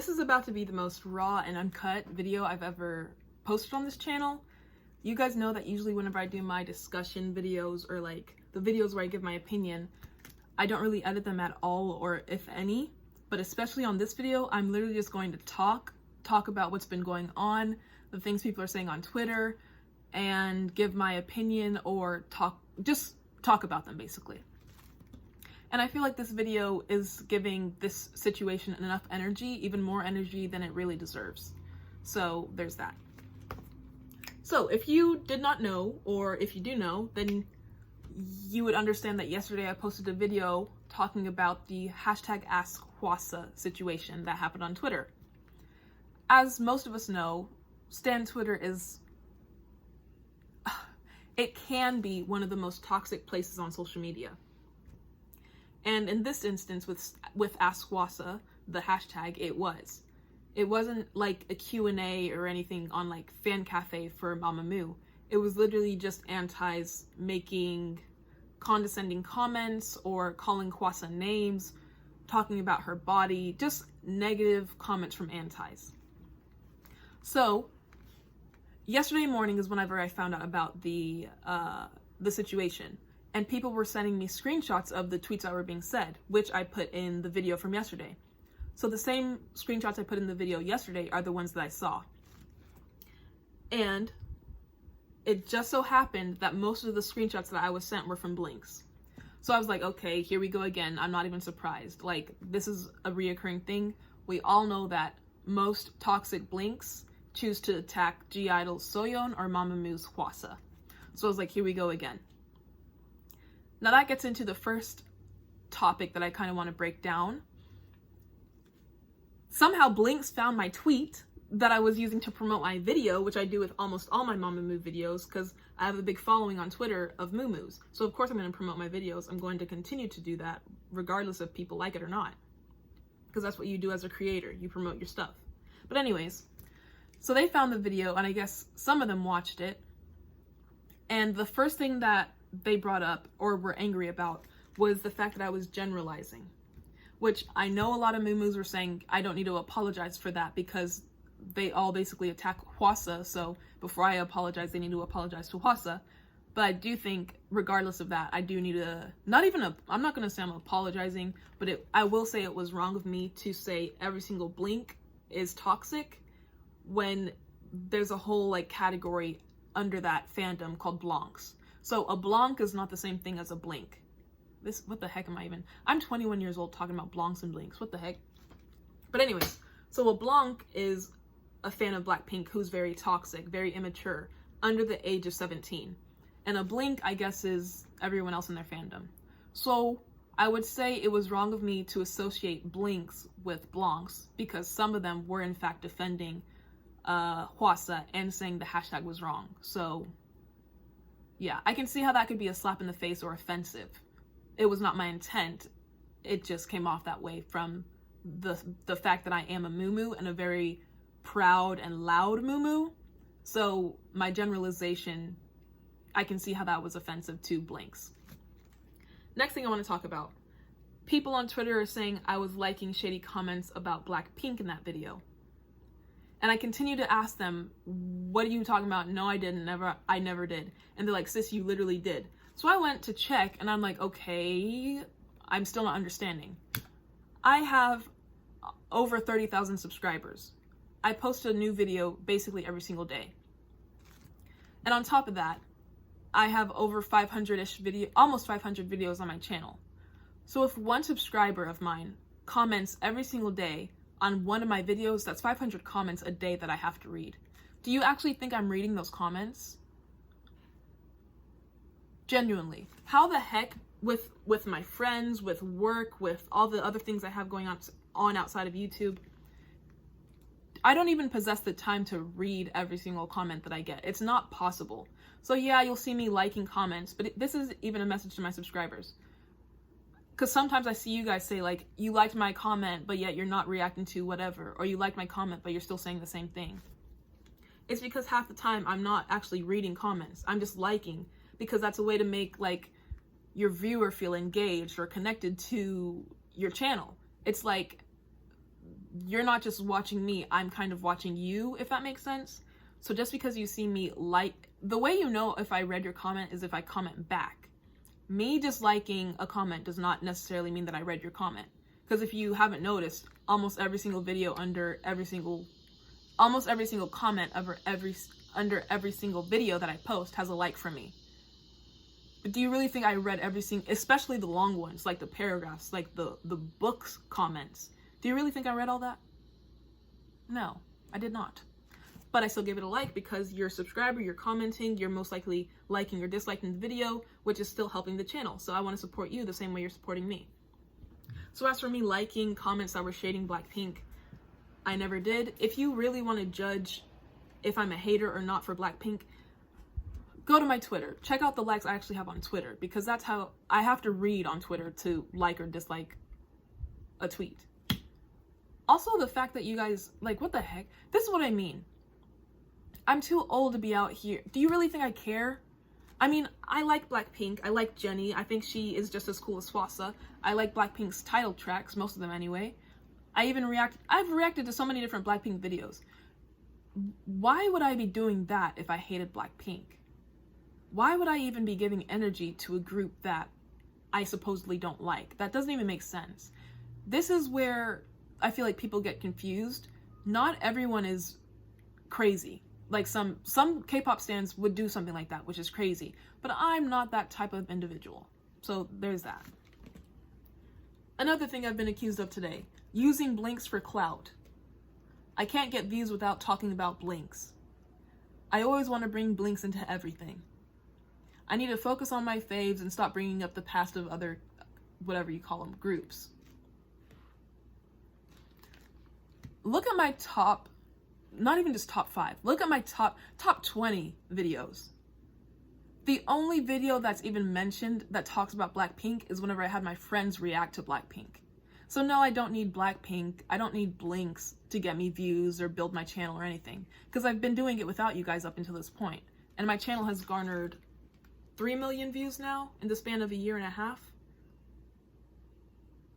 This is about to be the most raw and uncut video I've ever posted on this channel. You guys know that usually whenever I do my discussion videos or like the videos where I give my opinion, I don't really edit them at all, or if any. But especially on this video, I'm literally just going to talk about what's been going on, the things people are saying on Twitter, and give my opinion or just talk about them basically. And I feel like this video is giving this situation enough energy, even more energy than it really deserves. So there's that. So if you did not know, or if you do know, then you would understand that yesterday I posted a video talking about the hashtag Ask Hwasa situation that happened on Twitter. As most of us know, Twitter is, it can be one of the most toxic places on social media. And in this instance, with Ask Hwasa, the hashtag, it wasn't like a Q&A or anything on like Fan Cafe for Mamamoo. It was literally just antis making condescending comments or calling Hwasa names, talking about her body, just negative comments from antis. So yesterday morning is whenever I found out about the situation. And people were sending me screenshots of the tweets that were being said, which I put in the video from yesterday. So the same screenshots I put in the video yesterday are the ones that I saw. And it just so happened that most of the screenshots that I was sent were from BLINKS. So I was like, okay, here we go again. I'm not even surprised. Like, this is a reoccurring thing. We all know that most toxic BLINKS choose to attack G-Idol Soyeon or Mamamoo's Hwasa. So I was like, here we go again. Now that gets into the first topic that I kind of want to break down. Somehow BLINKS found my tweet that I was using to promote my video, which I do with almost all my Mamamoo videos because I have a big following on Twitter of MOOMOOS. So of course I'm going to promote my videos. I'm going to continue to do that regardless if people like it or not. Because that's what you do as a creator. You promote your stuff. But anyways, so they found the video and I guess some of them watched it. And the first thing that they brought up or were angry about was the fact that I was generalizing, which I know a lot of MOOMOOS were saying I don't need to apologize for that because they all basically attack Hwasa, so before I apologize they need to apologize to Hwasa. But I do think regardless of that, I do need to, I'm not going to say I'm apologizing, but I will say it was wrong of me to say every single Blink is toxic when there's a whole like category under that fandom called BLINKS. So a BLINK is not the same thing as a Blink. What the heck am I even? I'm 21 years old talking about BLINKS and BLINKS. What the heck? But anyways, so a BLINK is a fan of Blackpink who's very toxic, very immature, under the age of 17. And a Blink, I guess, is everyone else in their fandom. So I would say it was wrong of me to associate BLINKS with BLINKS because some of them were in fact defending Hwasa and saying the hashtag was wrong. So yeah, I can see how that could be a slap in the face or offensive. It was not my intent. It just came off that way from the fact that I am a MOOMOO and a very proud and loud MOOMOO. So my generalization, I can see how that was offensive to BLINKS. Next thing I want to talk about. People on Twitter are saying I was liking shady comments about Blackpink in that video. And I continue to ask them, what are you talking about? No, I didn't. I never did. And they're like, sis, you literally did. So I went to check and I'm like, okay, I'm still not understanding. I have over 30,000 subscribers. I post a new video basically every single day. And on top of that, I have over 500-ish almost 500 videos on my channel. So if one subscriber of mine comments every single day on one of my videos, that's 500 comments a day that I have to read. Do you actually think I'm reading those comments? Genuinely. How the heck with my friends, with work, with all the other things I have going on outside of YouTube, I don't even possess the time to read every single comment that I get. It's not possible. So yeah, you'll see me liking comments, but this is even a message to my subscribers. Because sometimes I see you guys say like, you liked my comment, but yet you're not reacting to whatever. Or you liked my comment, but you're still saying the same thing. It's because half the time I'm not actually reading comments. I'm just liking. Because that's a way to make like your viewer feel engaged or connected to your channel. It's like you're not just watching me, I'm kind of watching you, if that makes sense. So just because you see me like, the way you know if I read your comment is if I comment back. Me just liking a comment does not necessarily mean that I read your comment. Because if you haven't noticed, almost every single video under almost every single comment under every single video that I post has a like from me. But do you really think I read every single, especially the long ones, like the paragraphs, like the books comments? Do you really think I read all that? No, I did not. But I still gave it a like because you're a subscriber, you're commenting, you're most likely liking or disliking the video, which is still helping the channel. So I want to support you the same way you're supporting me. So as for me liking comments that were shading Blackpink, I never did. If you really want to judge if I'm a hater or not for Blackpink, go to my Twitter. Check out the likes I actually have on Twitter, because that's how I have to read on Twitter to like or dislike a tweet. Also, the fact that you guys, like, what the heck? This is what I mean. I'm too old to be out here. Do you really think I care? I mean, I like Blackpink. I like Jennie. I think she is just as cool as Hwasa. I like Blackpink's title tracks, most of them anyway. I've reacted to so many different Blackpink videos. Why would I be doing that if I hated Blackpink? Why would I even be giving energy to a group that I supposedly don't like? That doesn't even make sense. This is where I feel like people get confused. Not everyone is crazy. Like some K-pop stans would do something like that, which is crazy. But I'm not that type of individual. So there's that. Another thing I've been accused of today, using BLINKS for clout. I can't get views without talking about BLINKS. I always want to bring BLINKS into everything. I need to focus on my faves and stop bringing up the past of other, whatever you call them, groups. Look at my top, not even just top 5, look at my top 20 videos. The only video that's even mentioned that talks about Blackpink is whenever I had my friends react to Blackpink. So no, I don't need Blackpink, I don't need BLINKS to get me views or build my channel or anything, because I've been doing it without you guys up until this point. And my channel has garnered 3 million views now in the span of a year and a half.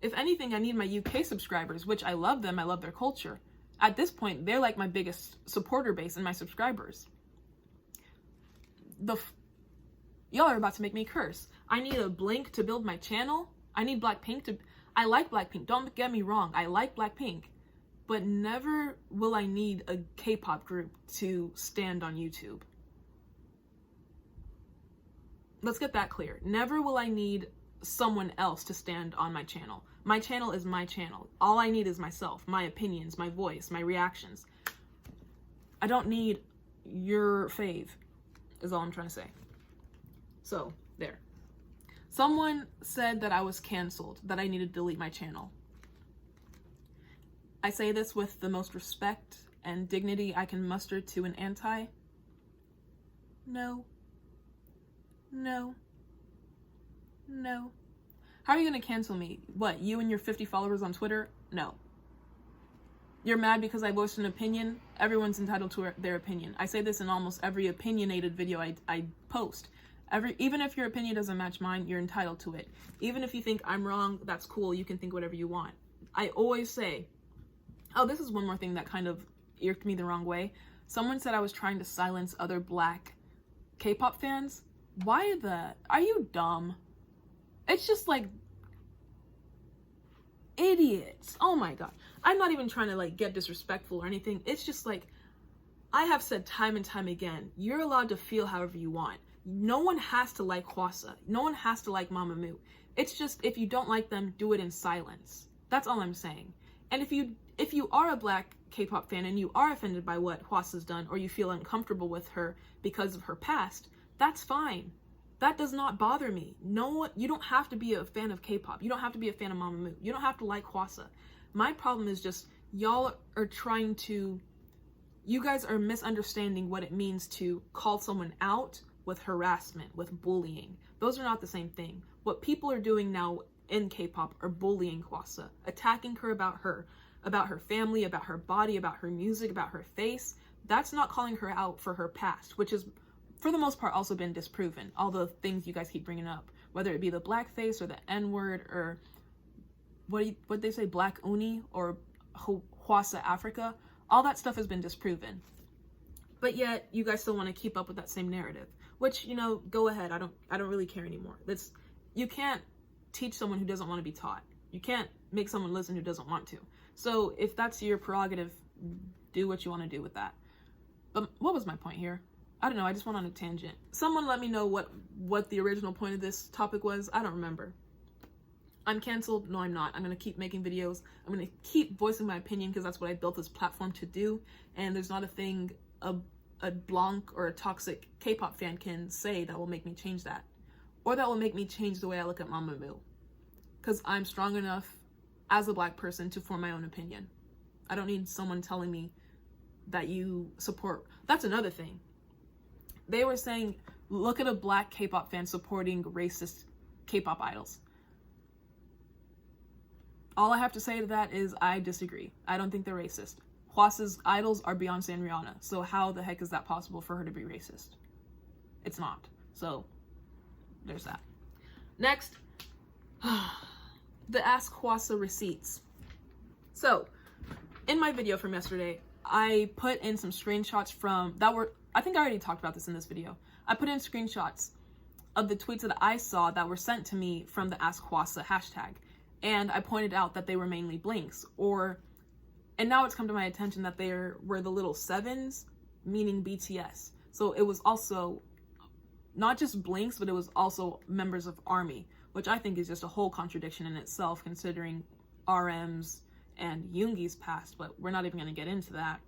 If anything, I need my UK subscribers, which I love them, I love their culture. At this point, they're like my biggest supporter base and my subscribers. Y'all are about to make me curse. I need a Blink to build my channel. I need Blackpink to... I like Blackpink, don't get me wrong, I like Blackpink. But never will I need a K-pop group to stand on YouTube. Let's get that clear. Never will I need someone else to stand on my channel. My channel is my channel. All I need is myself, my opinions, my voice, my reactions. I don't need your fave, is all I'm trying to say. So, there. Someone said that I was canceled, that I needed to delete my channel. I say this with the most respect and dignity I can muster to an anti. No. No. No. How are you gonna cancel me? What, you and your 50 followers on Twitter? No. You're mad because I voiced an opinion? Everyone's entitled to their opinion. I say this in almost every opinionated video I post. Even if your opinion doesn't match mine, you're entitled to it. Even if you think I'm wrong, that's cool. You can think whatever you want. I always say, oh, this is one more thing that kind of irked me the wrong way. Someone said I was trying to silence other black K-pop fans. Why the... Are you dumb? It's just like... idiots. Oh my god. I'm not even trying to like get disrespectful or anything. It's just like, I have said time and time again, you're allowed to feel however you want. No one has to like Hwasa. No one has to like MOOMOOS. It's just, if you don't like them, do it in silence. That's all I'm saying. And if you are a black K-pop fan and you are offended by what Hwasa's done, or you feel uncomfortable with her because of her past, that's fine. That does not bother me. No, you don't have to be a fan of K-pop. You don't have to be a fan of MOOMOOS. You don't have to like Hwasa. My problem is just, y'all are trying to, you guys are misunderstanding what it means to call someone out with harassment, with bullying. Those are not the same thing. What people are doing now in K-pop are bullying Hwasa, attacking her about her family, about her body, about her music, about her face. That's not calling her out for her past, which is, for the most part, also been disproven. All the things you guys keep bringing up, whether it be the blackface or the N-word or what they say, black uni or Hwasa Africa, all that stuff has been disproven. But yet you guys still want to keep up with that same narrative, which, you know, go ahead. I don't really care anymore. You can't teach someone who doesn't want to be taught. You can't make someone listen who doesn't want to. So if that's your prerogative, do what you want to do with that. But what was my point here? I don't know. I just went on a tangent. Someone let me know what the original point of this topic was. I don't remember. I'm canceled. No, I'm not. I'm going to keep making videos. I'm going to keep voicing my opinion because that's what I built this platform to do. And there's not a thing a blank or a toxic K-pop fan can say that will make me change that. Or that will make me change the way I look at Mamamoo. Because I'm strong enough as a black person to form my own opinion. I don't need someone telling me that you support. That's another thing. They were saying, look at a black K-pop fan supporting racist K-pop idols. All I have to say to that is I disagree. I don't think they're racist. Hwasa's idols are Beyonce and Rihanna, so how the heck is that possible for her to be racist? It's not. So, there's that. Next, the Ask Hwasa receipts. So, in my video from yesterday, I put in some screenshots I think I already talked about this in this video. I put in screenshots of the tweets that I saw that were sent to me from the Ask Hwasa hashtag. And I pointed out that they were mainly BLINKS, and now it's come to my attention that they were the little sevens, meaning BTS. So it was also not just BLINKS, but it was also members of ARMY, which I think is just a whole contradiction in itself, considering RM's and Yoongi's past, but we're not even going to get into that.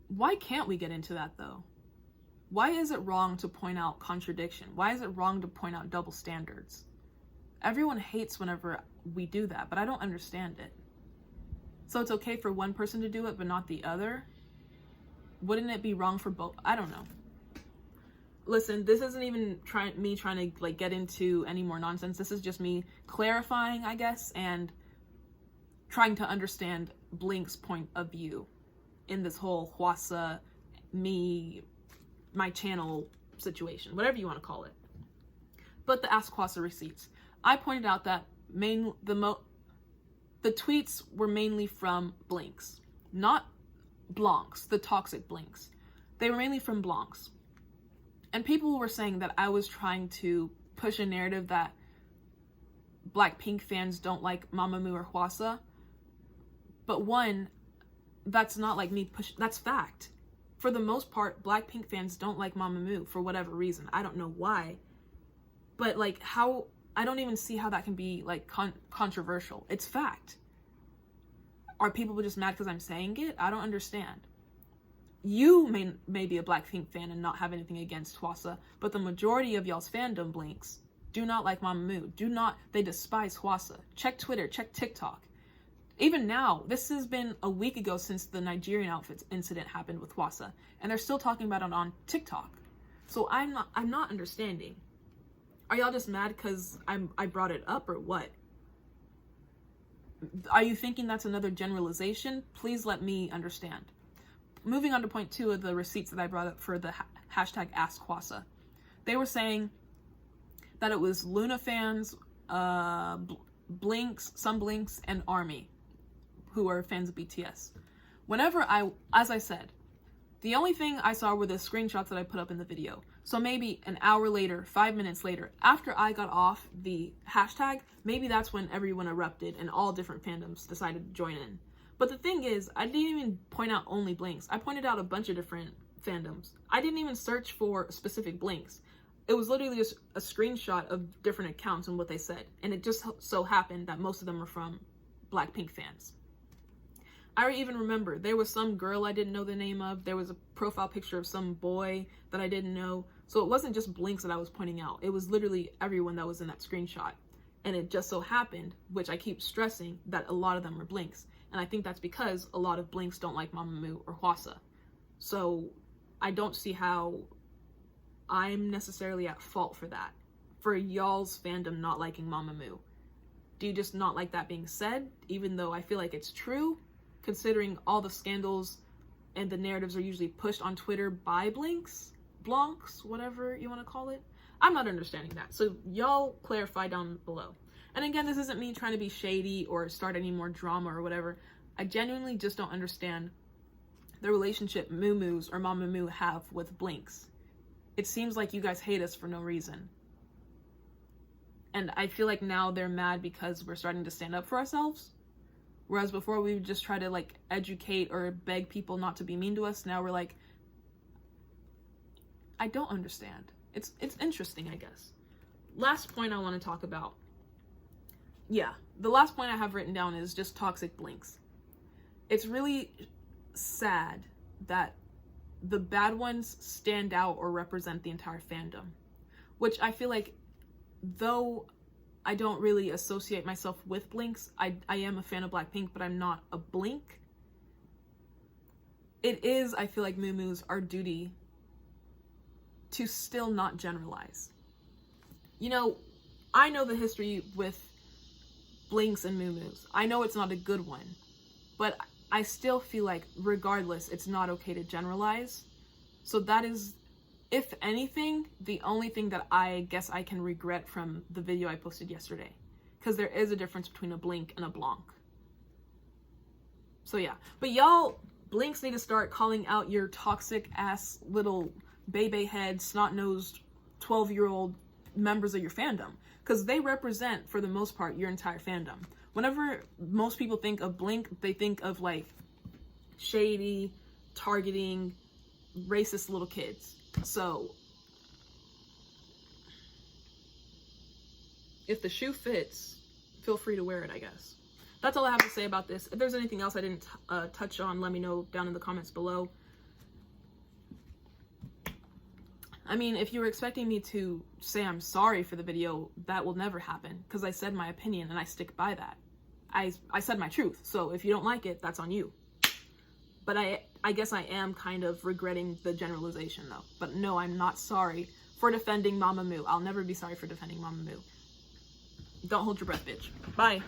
Why can't we get into that, though? Why is it wrong to point out contradiction? Why is it wrong to point out double standards? Everyone hates whenever we do that, but I don't understand it. So it's okay for one person to do it, but not the other? Wouldn't it be wrong for both? I don't know. Listen, this isn't even me trying to like get into any more nonsense. This is just me clarifying, I guess, and trying to understand BLINK's point of view in this whole Hwasa, my channel situation, whatever you want to call it. But the Ask Hwasa receipts. I pointed out that the tweets were mainly from BLINKS, not blanks, the toxic BLINKS. They were mainly from blanks. And people were saying that I was trying to push a narrative that Blackpink fans don't like Mamamoo or Hwasa. But one, that's not like me that's fact. For the most part, Blackpink fans don't like Mamamoo for whatever reason. I don't know why. But like I don't even see how that can be like controversial. It's fact. Are people just mad because I'm saying it? I don't understand. You may be a Blackpink fan and not have anything against Hwasa, but the majority of y'all's fandom BLINKS do not like Mamamoo. They despise Hwasa. Check Twitter, check TikTok. Even now, this has been a week ago since the Nigerian outfits incident happened with Hwasa, and they're still talking about it on TikTok. So I'm not understanding. Are y'all just mad because I brought it up or what? Are you thinking that's another generalization? Please let me understand. Moving on to point 2 of the receipts that I brought up for the hashtag Ask Hwasa. They were saying that it was Luna fans, BLINKS, some BLINKS, and ARMY who are fans of BTS. As I said, the only thing I saw were the screenshots that I put up in the video. So maybe an hour later, 5 minutes later, after I got off the hashtag, maybe that's when everyone erupted and all different fandoms decided to join in. But the thing is, I didn't even point out only BLINKS. I pointed out a bunch of different fandoms. I didn't even search for specific BLINKS. It was literally just a screenshot of different accounts and what they said. And it just so happened that most of them were from Blackpink fans. I even remember there was some girl I didn't know the name of. There was a profile picture of some boy that I didn't know. So it wasn't just BLINKS that I was pointing out. It was literally everyone that was in that screenshot. And it just so happened, which I keep stressing, that a lot of them were BLINKS. And I think that's because a lot of BLINKS don't like Mamamoo or Hwasa. So I don't see how I'm necessarily at fault for that. For y'all's fandom not liking Mamamoo. Do you just not like that being said? Even though I feel like it's true, considering all the scandals and the narratives are usually pushed on Twitter by BLINKS, whatever you want to call it. I'm not understanding that. So y'all clarify down below. And again, this isn't me trying to be shady or start any more drama or whatever. I genuinely just don't understand the relationship MOOMOOS or Mamamoo have with BLINKS. It seems like you guys hate us for no reason. And I feel like now they're mad because we're starting to stand up for ourselves. Whereas before we would just try to like educate or beg people not to be mean to us. Now we're like, I don't understand. It's interesting, I guess. Last point I want to talk about. Yeah, the last point I have written down is just toxic BLINKS. It's really sad that the bad ones stand out or represent the entire fandom, which I feel like, though I don't really associate myself with BLINKS, I am a fan of Blackpink, but I'm not a Blink. It is, I feel like, MOOMOOS, our duty to still not generalize. You know, I know the history with BLINKS and MOOMOOS. I know it's not a good one, but I still feel like, regardless, it's not okay to generalize. So that is, if anything, the only thing that I guess I can regret from the video I posted yesterday. Because there is a difference between a Blink and a Blanc. So yeah. But y'all, BLINKS need to start calling out your toxic ass little baby head, snot-nosed 12-year-old members of your fandom. Because they represent, for the most part, your entire fandom. Whenever most people think of Blink, they think of like shady, targeting, racist little kids. So if the shoe fits, feel free to wear it, I guess. That's all I have to say about this. If there's anything else I didn't touch on, let me know down in the comments below. I mean, if you were expecting me to say I'm sorry for the video, that will never happen, because I said my opinion and I stick by that. I said my truth, so if you don't like it, that's on you. But I guess I am kind of regretting the generalization, though. But no, I'm not sorry for defending Mamamoo. I'll never be sorry for defending Mamamoo. Don't hold your breath, bitch. Bye.